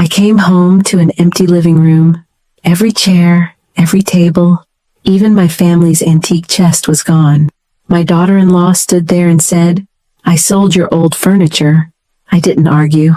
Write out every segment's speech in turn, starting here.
I came home to an empty living room. Every chair, every table, even my family's antique chest was gone. My daughter-in-law stood there and said, "I sold your old furniture." I didn't argue.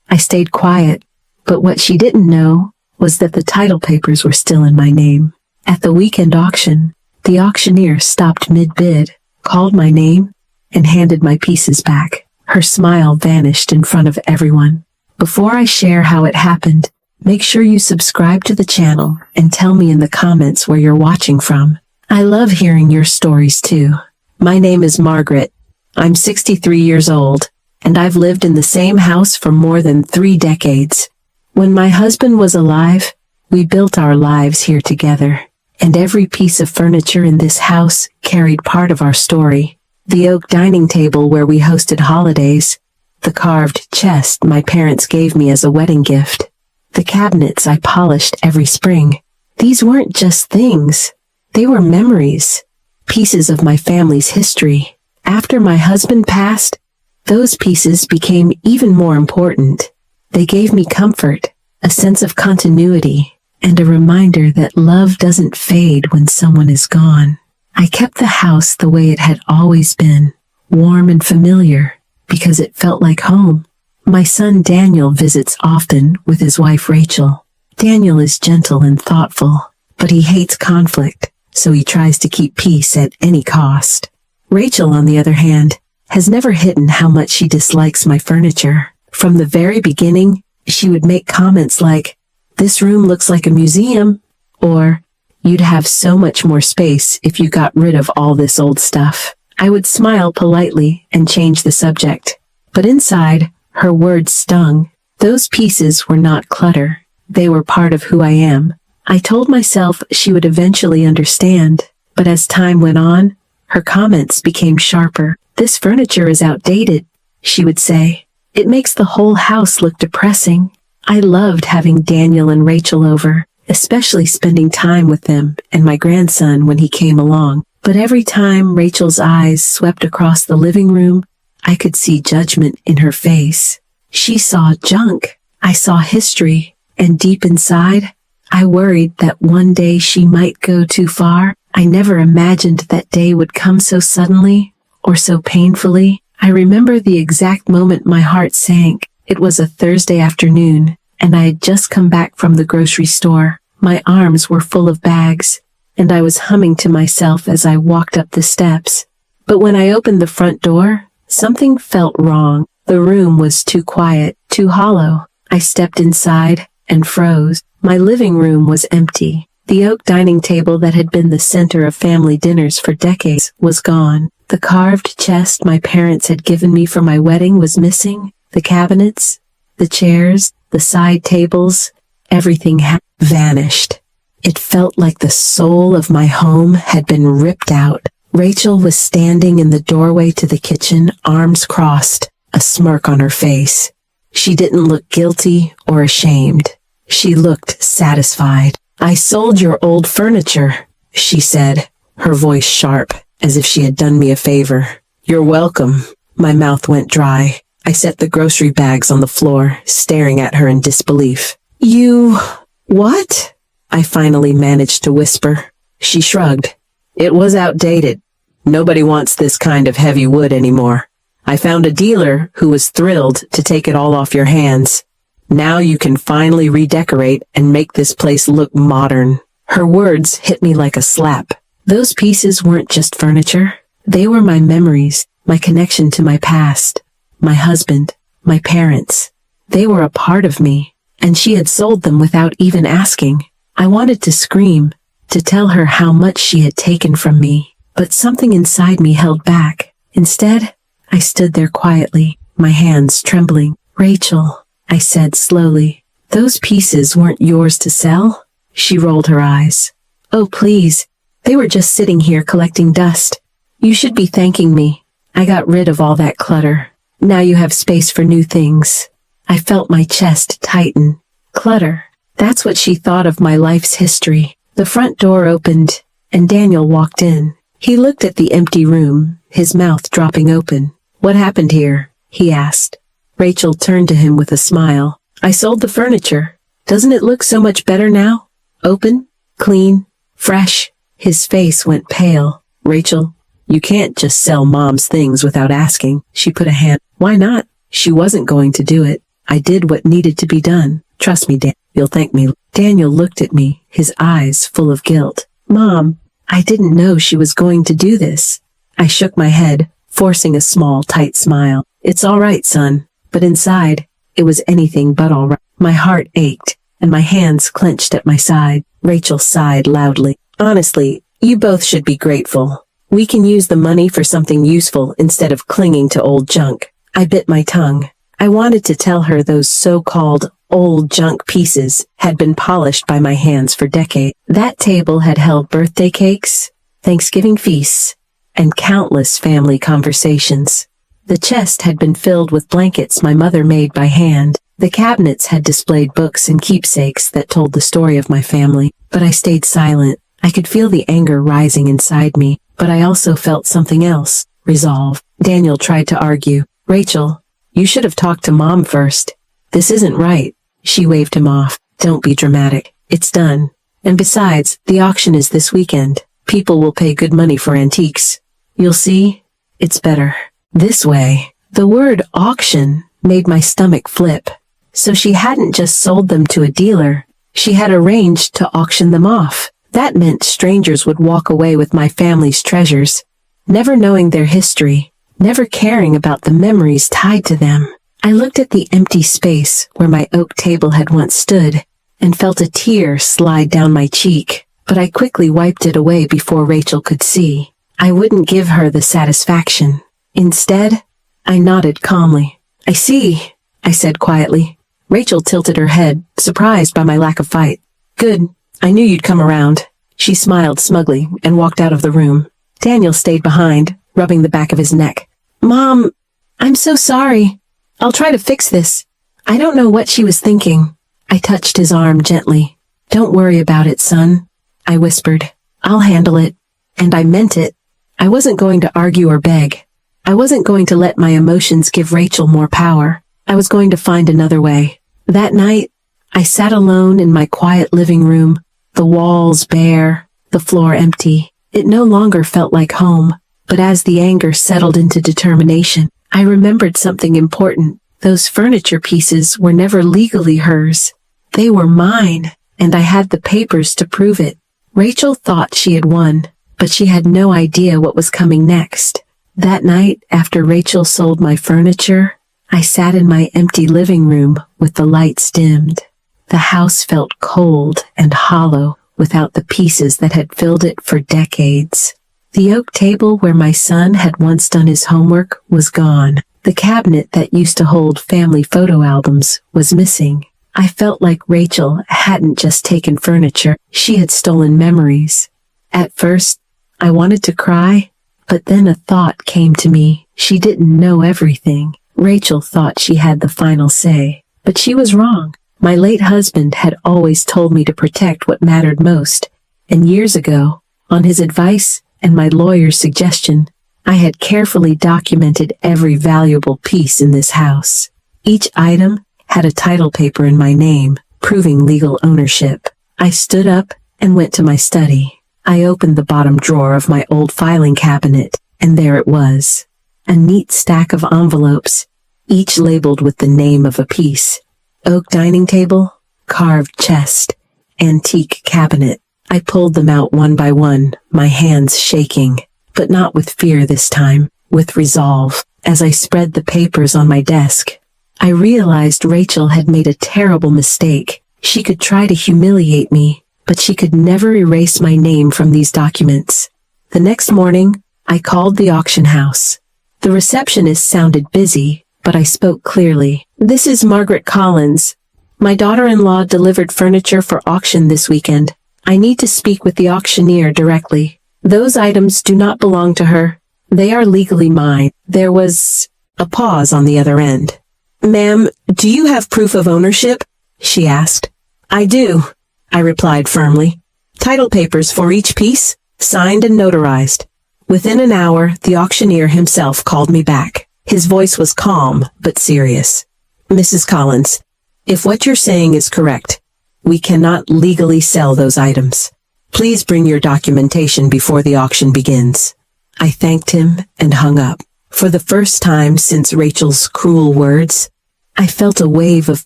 I stayed quiet. But what she didn't know was that the title papers were still in my name. At the weekend auction, the auctioneer stopped mid-bid, called my name, and handed my pieces back. Her smile vanished in front of everyone. Before I share how it happened, make sure you subscribe to the channel and tell me in the comments where you're watching from. I love hearing your stories too. My name is Margaret. I'm 63 years old, and I've lived in the same house for more than 3 decades. When my husband was alive, we built our lives here together, and every piece of furniture in this house carried part of our story. The oak dining table where we hosted holidays, the carved chest my parents gave me as a wedding gift, the cabinets I polished every spring. These weren't just things. They were memories, pieces of my family's history. After my husband passed, those pieces became even more important. They gave me comfort, a sense of continuity, and a reminder that love doesn't fade when someone is gone. I kept the house the way it had always been, warm and familiar, because it felt like home. My son Daniel visits often with his wife Rachel. Daniel is gentle and thoughtful, but he hates conflict, so he tries to keep peace at any cost. Rachel, on the other hand, has never hidden how much she dislikes my furniture. From the very beginning, she would make comments like, "This room looks like a museum," or, "You'd have so much more space if you got rid of all this old stuff." I would smile politely and change the subject. But inside, her words stung. Those pieces were not clutter. They were part of who I am. I told myself she would eventually understand, but as time went on, her comments became sharper. "This furniture is outdated," she would say. "It makes the whole house look depressing." I loved having Daniel and Rachel over, especially spending time with them and my grandson when he came along. But every time Rachel's eyes swept across the living room, I could see judgment in her face. She saw junk. I saw history. And deep inside, I worried that one day she might go too far. I never imagined that day would come so suddenly or so painfully. I remember the exact moment my heart sank. It was a Thursday afternoon, and I had just come back from the grocery store. My arms were full of bags, and I was humming to myself as I walked up the steps. But when I opened the front door, something felt wrong. The room was too quiet, too hollow. I stepped inside and froze. My living room was empty. The oak dining table that had been the center of family dinners for decades was gone. The carved chest my parents had given me for my wedding was missing. The cabinets, the chairs, the side tables, everything had vanished. It felt like the soul of my home had been ripped out. Rachel was standing in the doorway to the kitchen, arms crossed, a smirk on her face. She didn't look guilty or ashamed. She looked satisfied. "I sold your old furniture," she said, her voice sharp, as if she had done me a favor. "You're welcome." My mouth went dry. I set the grocery bags on the floor, staring at her in disbelief. "You... what?" I finally managed to whisper. She shrugged. "It was outdated. Nobody wants this kind of heavy wood anymore. I found a dealer who was thrilled to take it all off your hands. Now you can finally redecorate and make this place look modern." Her words hit me like a slap. Those pieces weren't just furniture. They were my memories, my connection to my past, my husband, my parents. They were a part of me, and she had sold them without even asking. I wanted to scream, to tell her how much she had taken from me, but something inside me held back. Instead, I stood there quietly, my hands trembling. "Rachel," I said slowly, "those pieces weren't yours to sell?" She rolled her eyes. "Oh, please. They were just sitting here collecting dust. You should be thanking me. I got rid of all that clutter. Now you have space for new things." I felt my chest tighten. Clutter. That's what she thought of my life's history. The front door opened, and Daniel walked in. He looked at the empty room, his mouth dropping open. "What happened here?" he asked. Rachel turned to him with a smile. I sold the furniture. Doesn't it look so much better now? Open, clean, fresh. His face went pale. Rachel, you can't just sell Mom's things without asking. She put a hand. Why not? She wasn't going to do it. I did what needed to be done. Trust me, Dan. You'll thank me. Daniel looked at me, his eyes full of guilt. Mom, I didn't know she was going to do this. I shook my head, forcing a small, tight smile. It's all right, son. But inside, it was anything but all right. My heart ached, and my hands clenched at my side. Rachel sighed loudly. Honestly, you both should be grateful. We can use the money for something useful instead of clinging to old junk. I bit my tongue. I wanted to tell her those so-called old junk pieces had been polished by my hands for decades. That table had held birthday cakes, Thanksgiving feasts, and countless family conversations. The chest had been filled with blankets my mother made by hand. The cabinets had displayed books and keepsakes that told the story of my family. But I stayed silent. I could feel the anger rising inside me, but I also felt something else. Resolve. Daniel tried to argue. Rachel, you should have talked to Mom first. This isn't right. She waved him off. Don't be dramatic. It's done. And besides, the auction is this weekend. People will pay good money for antiques. You'll see, it's better this way. The word auction made my stomach flip. So she hadn't just sold them to a dealer. She had arranged to auction them off. That meant strangers would walk away with my family's treasures, never knowing their history, never caring about the memories tied to them. I looked at the empty space where my oak table had once stood and felt a tear slide down my cheek, but I quickly wiped it away before Rachel could see. I wouldn't give her the satisfaction. Instead, I nodded calmly. I see, I said quietly. Rachel tilted her head, surprised by my lack of fight. Good, I knew you'd come around. She smiled smugly and walked out of the room. Daniel stayed behind, rubbing the back of his neck. Mom, I'm so sorry. I'll try to fix this. I don't know what she was thinking. I touched his arm gently. Don't worry about it, son, I whispered. I'll handle it. And I meant it. I wasn't going to argue or beg. I wasn't going to let my emotions give Rachel more power. I was going to find another way. That night, I sat alone in my quiet living room, the walls bare, the floor empty. It no longer felt like home, but as the anger settled into determination, I remembered something important. Those furniture pieces were never legally hers. They were mine, and I had the papers to prove it. Rachel thought she had won, but she had no idea what was coming next. That night, after Rachel sold my furniture, I sat in my empty living room with the lights dimmed. The house felt cold and hollow without the pieces that had filled it for decades. The oak table where my son had once done his homework was gone. The cabinet that used to hold family photo albums was missing. I felt like Rachel hadn't just taken furniture, she had stolen memories. At first, I wanted to cry, but then a thought came to me. She didn't know everything. Rachel thought she had the final say, but she was wrong. My late husband had always told me to protect what mattered most, and years ago, on his advice and my lawyer's suggestion, I had carefully documented every valuable piece in this house. Each item had a title paper in my name, proving legal ownership. I stood up and went to my study. I opened the bottom drawer of my old filing cabinet, and there it was. A neat stack of envelopes, each labeled with the name of a piece. Oak dining table, carved chest, antique cabinet. I pulled them out one by one, my hands shaking, but not with fear this time, with resolve. As I spread the papers on my desk, I realized Rachel had made a terrible mistake. She could try to humiliate me, but she could never erase my name from these documents. The next morning, I called the auction house. The receptionist sounded busy, but I spoke clearly. This is Margaret Collins. My daughter-in-law delivered furniture for auction this weekend. I need to speak with the auctioneer directly. Those items do not belong to her. They are legally mine. There was a pause on the other end. Ma'am, do you have proof of ownership? She asked. I do, I replied firmly. Title papers for each piece, signed and notarized. Within an hour, the auctioneer himself called me back. His voice was calm, but serious. Mrs. Collins, If what you're saying is correct, we cannot legally sell those items. Please bring your documentation before the auction begins." I thanked him and hung up. For the first time since Rachel's cruel words, I felt a wave of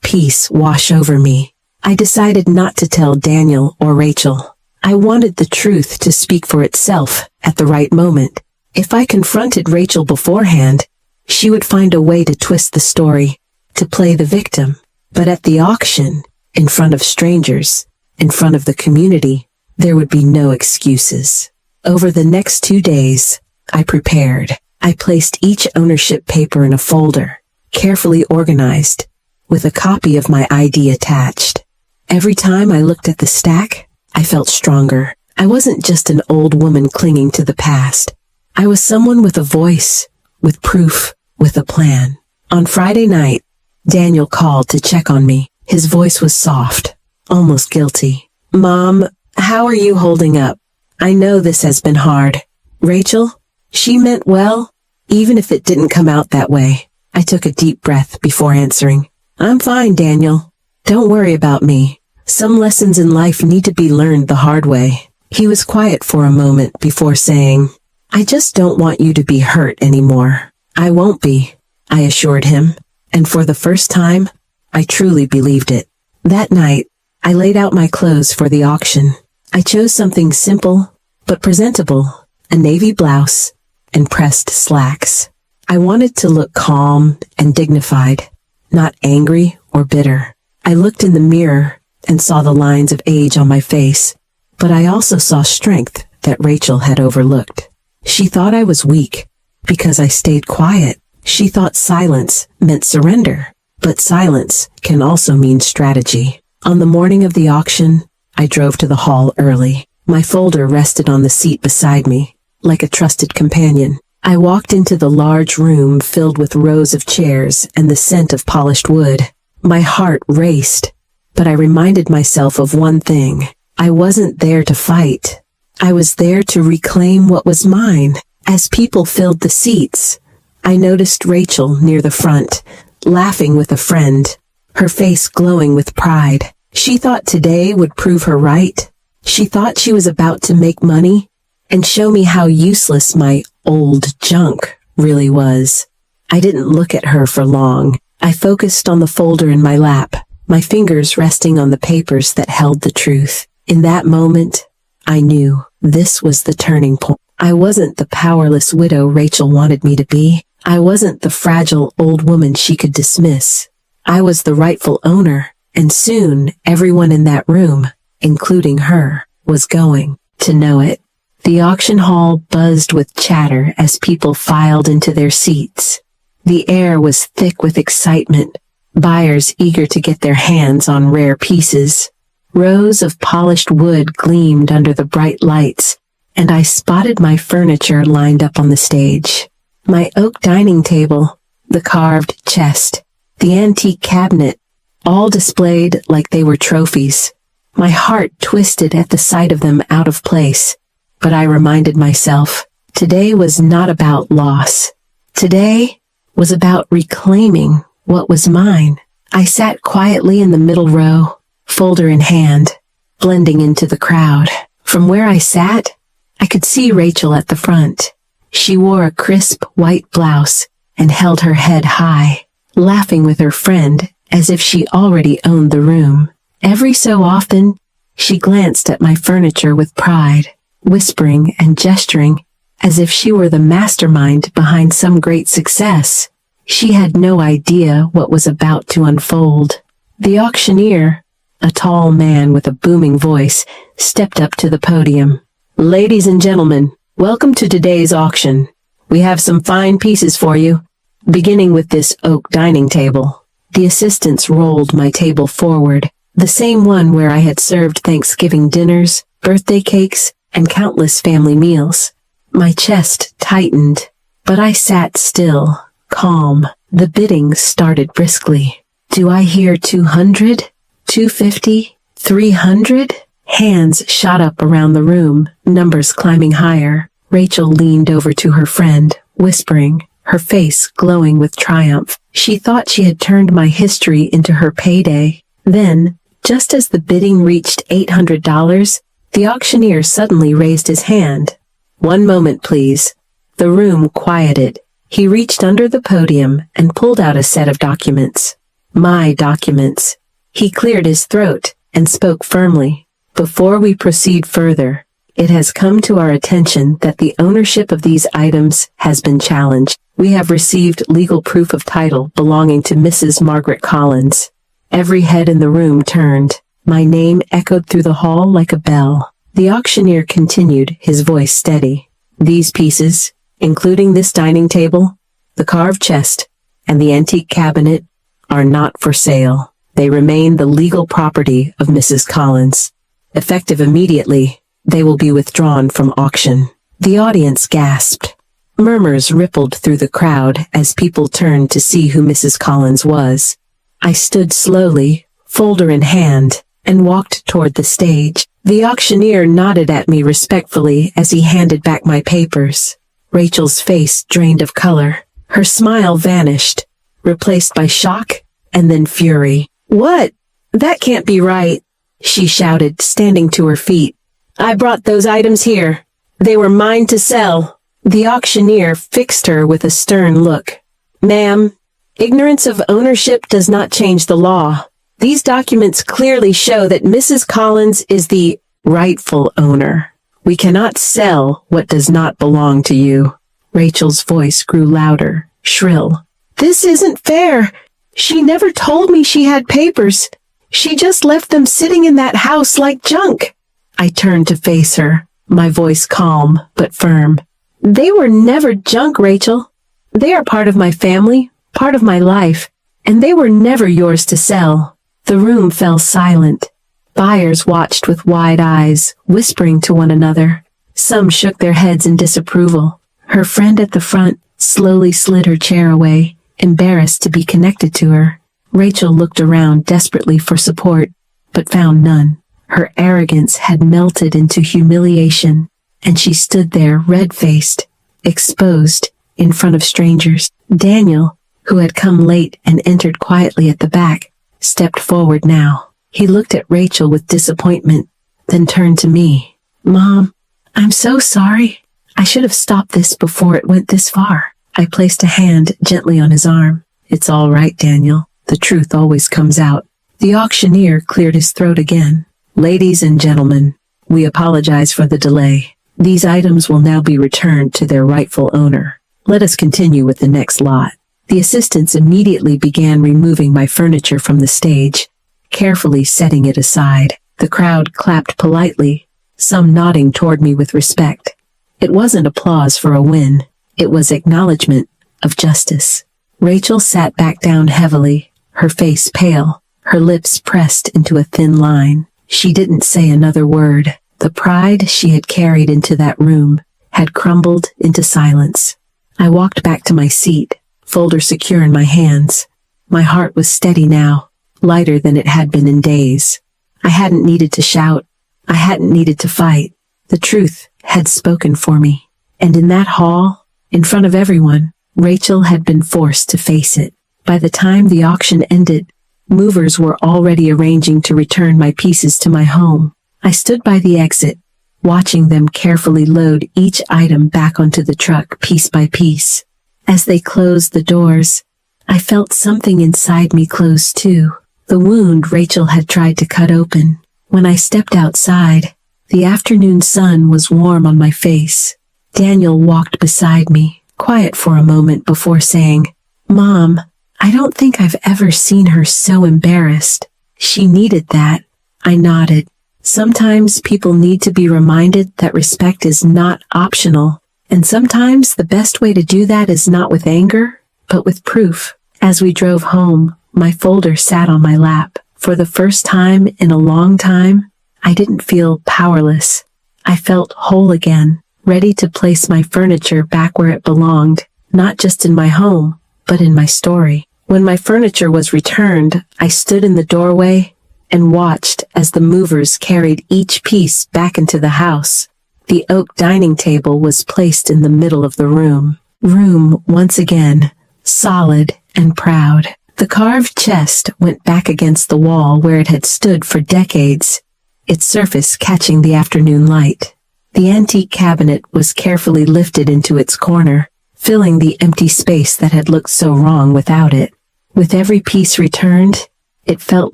peace wash over me. I decided not to tell Daniel or Rachel. I wanted the truth to speak for itself at the right moment. If I confronted Rachel beforehand, she would find a way to twist the story, to play the victim. But at the auction, in front of strangers, in front of the community, there would be no excuses. Over the next 2 days, I prepared. I placed each ownership paper in a folder, carefully organized, with a copy of my ID attached. Every time I looked at the stack, I felt stronger. I wasn't just an old woman clinging to the past. I was someone with a voice, with proof, with a plan. On Friday night, Daniel called to check on me. His voice was soft, almost guilty. "Mom, how are you holding up? I know this has been hard." "Rachel, she meant well, even if it didn't come out that way." I took a deep breath before answering. "I'm fine, Daniel. Don't worry about me. Some lessons in life need to be learned the hard way." He was quiet for a moment before saying, "I just don't want you to be hurt anymore." "I won't be," I assured him, and for the first time, I truly believed it. That night, I laid out my clothes for the auction. I chose something simple, but presentable, a navy blouse and pressed slacks. I wanted to look calm and dignified, not angry or bitter. I looked in the mirror and saw the lines of age on my face, but I also saw strength that Rachel had overlooked. She thought I was weak because I stayed quiet. She thought silence meant surrender, but silence can also mean strategy. On the morning of the auction, I drove to the hall early. My folder rested on the seat beside me, like a trusted companion. I walked into the large room filled with rows of chairs and the scent of polished wood. My heart raced, but I reminded myself of one thing. I wasn't there to fight. I was there to reclaim what was mine. As people filled the seats, I noticed Rachel near the front, laughing with a friend, her face glowing with pride. She thought today would prove her right. She thought she was about to make money and show me how useless my old junk really was. I didn't look at her for long. I focused on the folder in my lap, my fingers resting on the papers that held the truth. In that moment, I knew this was the turning point. I wasn't the powerless widow Rachel wanted me to be. I wasn't the fragile old woman she could dismiss. I was the rightful owner, and soon everyone in that room, including her, was going to know it. The auction hall buzzed with chatter as people filed into their seats. The air was thick with excitement, buyers eager to get their hands on rare pieces. Rows of polished wood gleamed under the bright lights, and I spotted my furniture lined up on the stage. My oak dining table, the carved chest, the antique cabinet, all displayed like they were trophies. My heart twisted at the sight of them out of place, but I reminded myself, today was not about loss. Today was about reclaiming what was mine. I sat quietly in the middle row, folder in hand, blending into the crowd. From where I sat, I could see Rachel at the front. She wore a crisp white blouse and held her head high, laughing with her friend as if she already owned the room. Every so often, she glanced at my furniture with pride, whispering and gesturing as if she were the mastermind behind some great success. She had no idea what was about to unfold. The auctioneer, a tall man with a booming voice, stepped up to the podium. "Ladies and gentlemen, welcome to today's auction. We have some fine pieces for you, beginning with this oak dining table." The assistants rolled my table forward, the same one where I had served Thanksgiving dinners, birthday cakes, and countless family meals. My chest tightened, but I sat still, calm. The bidding started briskly. Do I hear 200? 250? 300? Hands shot up around the room, numbers climbing higher. Rachel leaned over to her friend, whispering, her face glowing with triumph. She thought she had turned my history into her payday. Then, just as the bidding reached $800, the auctioneer suddenly raised his hand. "One moment, please." The room quieted. He reached under the podium and pulled out a set of documents. My documents. He cleared his throat and spoke firmly. "Before we proceed further, it has come to our attention that the ownership of these items has been challenged. We have received legal proof of title belonging to Mrs. Margaret Collins." Every head in the room turned. My name echoed through the hall like a bell. The auctioneer continued, his voice steady. "These pieces, including this dining table, the carved chest, and the antique cabinet, are not for sale. They remain the legal property of Mrs. Collins. Effective immediately, they will be withdrawn from auction." The audience gasped. Murmurs rippled through the crowd as people turned to see who Mrs. Collins was. I stood slowly, folder in hand, and walked toward the stage. The auctioneer nodded at me respectfully as he handed back my papers. Rachel's face drained of color. Her smile vanished, replaced by shock and then fury. "What? That can't be right," she shouted, standing to her feet. "I brought those items here. They were mine to sell." The auctioneer fixed her with a stern look. "Ma'am, ignorance of ownership does not change the law. These documents clearly show that Mrs. Collins is the rightful owner. We cannot sell what does not belong to you." Rachel's voice grew louder, shrill. "This isn't fair. She never told me she had papers. She just left them sitting in that house like junk." I turned to face her, my voice calm but firm. "They were never junk, Rachel. They are part of my family, part of my life, and they were never yours to sell." The room fell silent. Buyers watched with wide eyes, whispering to one another. Some shook their heads in disapproval. Her friend at the front slowly slid her chair away, embarrassed to be connected to her. Rachel looked around desperately for support, but found none. Her arrogance had melted into humiliation, and she stood there red-faced, exposed, in front of strangers. Daniel, who had come late and entered quietly at the back, stepped forward now. He looked at Rachel with disappointment, then turned to me. "Mom, I'm so sorry. I should have stopped this before it went this far." I placed a hand gently on his arm. "It's all right, Daniel. The truth always comes out." The auctioneer cleared his throat again. "Ladies and gentlemen, we apologize for the delay. These items will now be returned to their rightful owner. Let us continue with the next lot." The assistants immediately began removing my furniture from the stage, carefully setting it aside. The crowd clapped politely, some nodding toward me with respect. It wasn't applause for a win. It was acknowledgement of justice. Rachel sat back down heavily, her face pale, her lips pressed into a thin line. She didn't say another word. The pride she had carried into that room had crumbled into silence. I walked back to my seat, folder secure in my hands. My heart was steady now, lighter than it had been in days. I hadn't needed to shout. I hadn't needed to fight. The truth had spoken for me. And in that hall, in front of everyone, Rachel had been forced to face it. By the time the auction ended, movers were already arranging to return my pieces to my home. I stood by the exit, watching them carefully load each item back onto the truck piece by piece. As they closed the doors, I felt something inside me close too. The wound Rachel had tried to cut open. When I stepped outside, the afternoon sun was warm on my face. Daniel walked beside me, quiet for a moment before saying, "Mom, I don't think I've ever seen her so embarrassed. She needed that." I nodded. Sometimes people need to be reminded that respect is not optional, and sometimes the best way to do that is not with anger, but with proof. As we drove home, my folder sat on my lap. For the first time in a long time, I didn't feel powerless. I felt whole again, ready to place my furniture back where it belonged, not just in my home, but in my story. When my furniture was returned, I stood in the doorway and watched as the movers carried each piece back into the house. The oak dining table was placed in the middle of the room. room once again, solid and proud. The carved chest went back against the wall where it had stood for decades, its surface catching the afternoon light. The antique cabinet was carefully lifted into its corner, filling the empty space that had looked so wrong without it. With every piece returned, it felt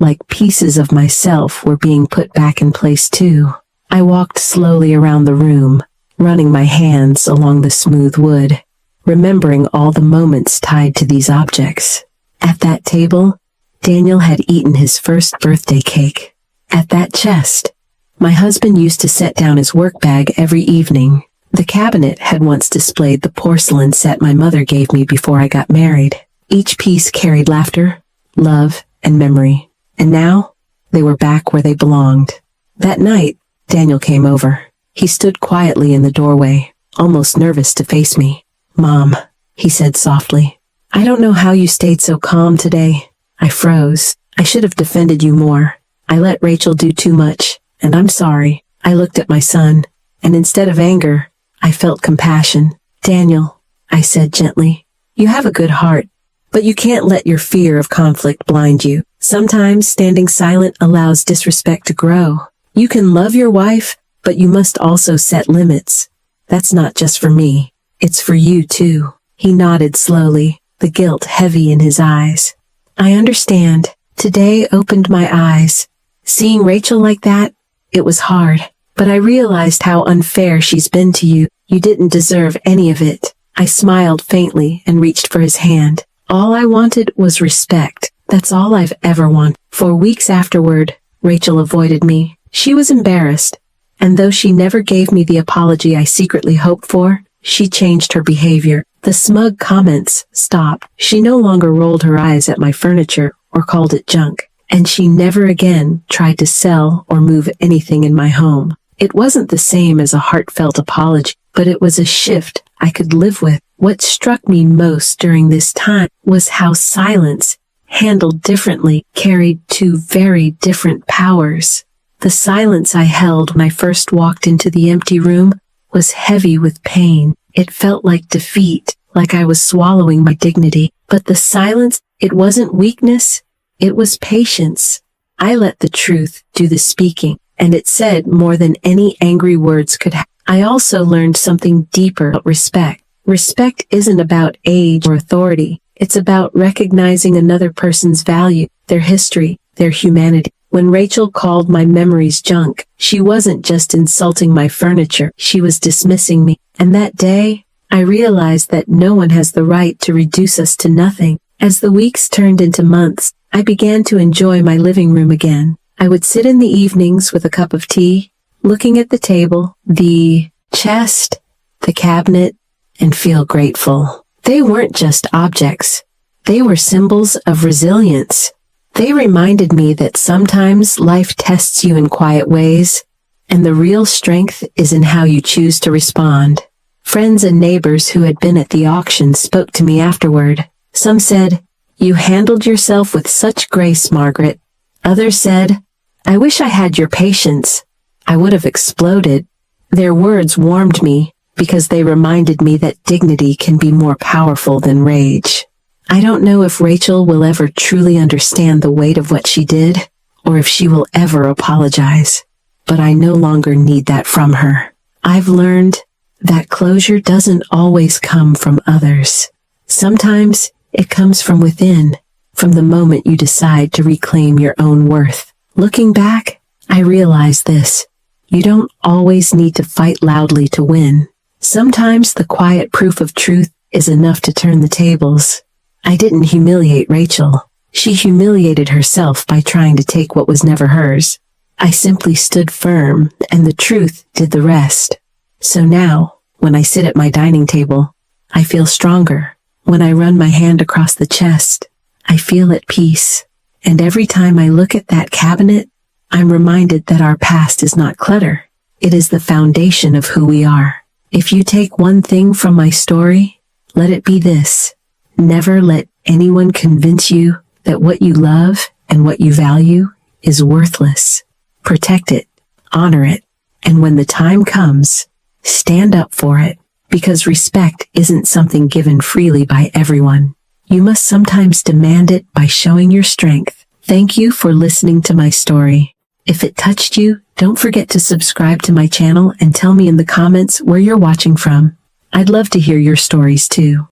like pieces of myself were being put back in place too. I walked slowly around the room, running my hands along the smooth wood, remembering all the moments tied to these objects. At that table, Daniel had eaten his first birthday cake. At that chest, my husband used to set down his work bag every evening. The cabinet had once displayed the porcelain set my mother gave me before I got married. Each piece carried laughter, love, and memory. And now, they were back where they belonged. That night, Daniel came over. He stood quietly in the doorway, almost nervous to face me. "Mom," he said softly, "I don't know how you stayed so calm today." I froze. I should have defended you more. I let Rachel do too much, and I'm sorry. I looked at my son, and instead of anger, I felt compassion. "Daniel," I said gently, "you have a good heart, but you can't let your fear of conflict blind you. Sometimes standing silent allows disrespect to grow. You can love your wife, but you must also set limits. That's not just for me. It's for you too." He nodded slowly, the guilt heavy in his eyes. "I understand." Today opened my eyes. Seeing Rachel like that, it was hard. But I realized how unfair she's been to you. You didn't deserve any of it. I smiled faintly and reached for his hand. All I wanted was respect. That's all I've ever wanted. For weeks afterward, Rachel avoided me. She was embarrassed, and though she never gave me the apology I secretly hoped for, she changed her behavior. The smug comments stopped. She no longer rolled her eyes at my furniture or called it junk, and she never again tried to sell or move anything in my home. It wasn't the same as a heartfelt apology, but it was a shift I could live with. What struck me most during this time was how silence, handled differently, carried two very different powers. The silence I held when I first walked into the empty room was heavy with pain. It felt like defeat, like I was swallowing my dignity. But the silence, it wasn't weakness, it was patience. I let the truth do the speaking, and it said more than any angry words could have. I also learned something deeper about respect. Respect isn't about age or authority. It's about recognizing another person's value, their history, their humanity. When Rachel called my memories junk, she wasn't just insulting my furniture, she was dismissing me. And that day, I realized that no one has the right to reduce us to nothing. As the weeks turned into months, I began to enjoy my living room again. I would sit in the evenings with a cup of tea, looking at the table, the chest, the cabinet, and feel grateful. They weren't just objects. They were symbols of resilience. They reminded me that sometimes life tests you in quiet ways, and the real strength is in how you choose to respond. Friends and neighbors who had been at the auction spoke to me afterward. Some said, "You handled yourself with such grace, Margaret." Others said, "I wish I had your patience." I would have exploded. Their words warmed me because they reminded me that dignity can be more powerful than rage. I don't know if Rachel will ever truly understand the weight of what she did, or if she will ever apologize. But I no longer need that from her. I've learned that closure doesn't always come from others. Sometimes it comes from within, from the moment you decide to reclaim your own worth. Looking back, I realize this. You don't always need to fight loudly to win. Sometimes the quiet proof of truth is enough to turn the tables. I didn't humiliate Rachel. She humiliated herself by trying to take what was never hers. I simply stood firm, and the truth did the rest. So now, when I sit at my dining table, I feel stronger. When I run my hand across the chest, I feel at peace. And every time I look at that cabinet, I'm reminded that our past is not clutter. It is the foundation of who we are. If you take one thing from my story, let it be this. Never let anyone convince you that what you love and what you value is worthless. Protect it, honor it, and when the time comes, stand up for it. Because respect isn't something given freely by everyone. You must sometimes demand it by showing your strength. Thank you for listening to my story. If it touched you, don't forget to subscribe to my channel and tell me in the comments where you're watching from. I'd love to hear your stories too.